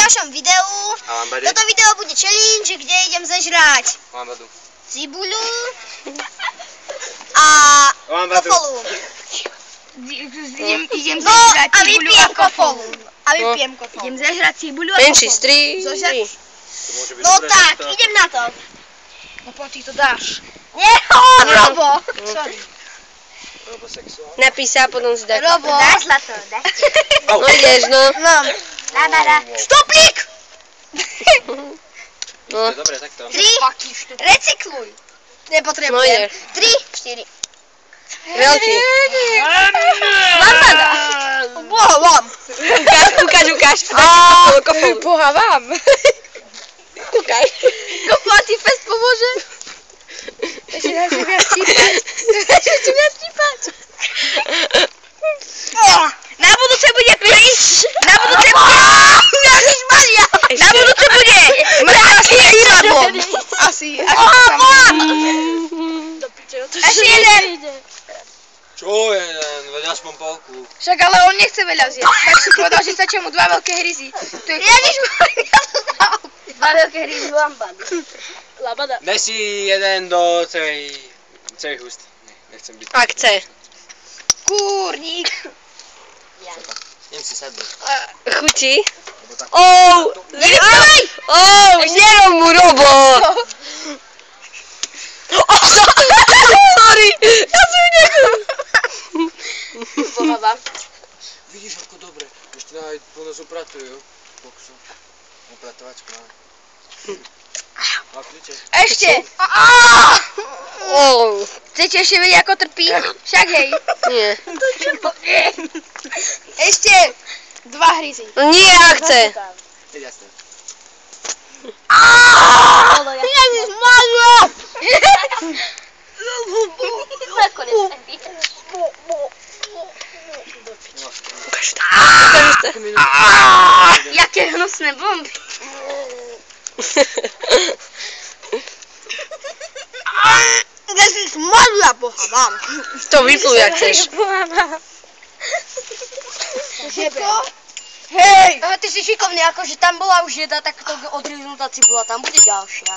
ďalšom videu. Toto video bude challenge, kde idem zežrať cibuľu a kofolu. Idem zežrať cibuľu a kofolu. A vypijem kofolu. Idem zežrať cibuľu a kofolu. Menší stri. No tak, idem na to. No poď, ty to dáš. Nie, Robo. Sorry. Napísa, potom si dá. Robo. Dáš zlato, dáš. No ideš, no. Mám. Dá. Stopík! No. Dobre, takto. 3, recykluj. Nepotrebujem. No ideš. 3, 4. Veľký. Lambada. Boha vám. Ukáž. Kofolu. Boha vám. Ukáž. Kopatý pes pomôže. Ešte dá sa viac típať. Na budúce bude prísť. Na budúce bude. Ježišmaria. Na budúce bude. Mráky výrobom. Asi. Ešte jeden. Čo jeden? Veď aspoň polku. Však ale on nechce veľa zjesť. Tak si povedal, že stačia mu 2 veľké hryzy. Ježišmaria. 2 veľké hryzy labada. Daj si jeden do celej husty. Nechcem byť. Ak chce. Kúrnik. Idem si sadnúť. Chutí. Nerom mu, Robo. Sorry. Ja som nechcel. Boha vám. Vidíš, ako dobre. Ešte aj po nás upratujú. Boksu. Upratovačku máme. A kľúče. Ešte. Chcete ešte vedieť, ako trpí? Však hej. Nie. Ešte 2 hryzy. Nie, ak chce. Teď jasne. Ježišmaria. Jaké hnusné bomby. Ježišmaria, boha vám. To vypluj, ak chceš. Hej! Ty si šikovný, akože tam bola už jedna takto odriznutá cibula, tam bude ďalšia.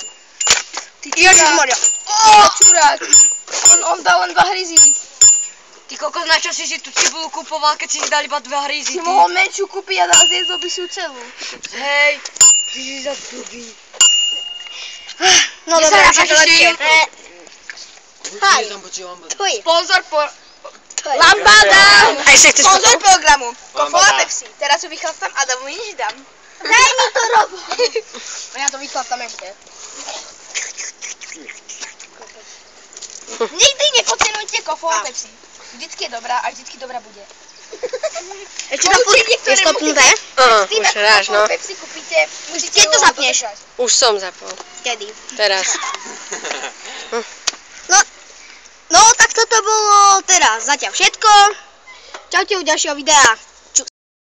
Ježišmaria. Čurák. On dal len 2 hryzy. Ty kokos, na čo si tú cibulu kupoval, keď si dal iba 2 hryzy? Si mohol menšiu kúpiť a dal zjesť by si celú. Hej, ty si za blbý. No dobré, už je to lepšie. Hej. Sponzor po... Lambada! A ešte chceš Sponzor kofolu? programu. Kofola Lambada. Pepsi. Teraz ju vychlastám a mu nič dám. Daj mi to, Robo! Ja to vychlastám ešte. Nikdy nepodcenujte Kofola Pepsi. Vždycky je dobrá a vždycky dobrá bude. Ešte to furt je stopnuté? Tým, Už ako ráš, no. Kofola Pepsi kúpite, musíte Keď to zapneš? Už som zapol. Kedy? Teraz. No, tak toto bolo teraz zatiaľ všetko. Čaute u ďalšieho videa.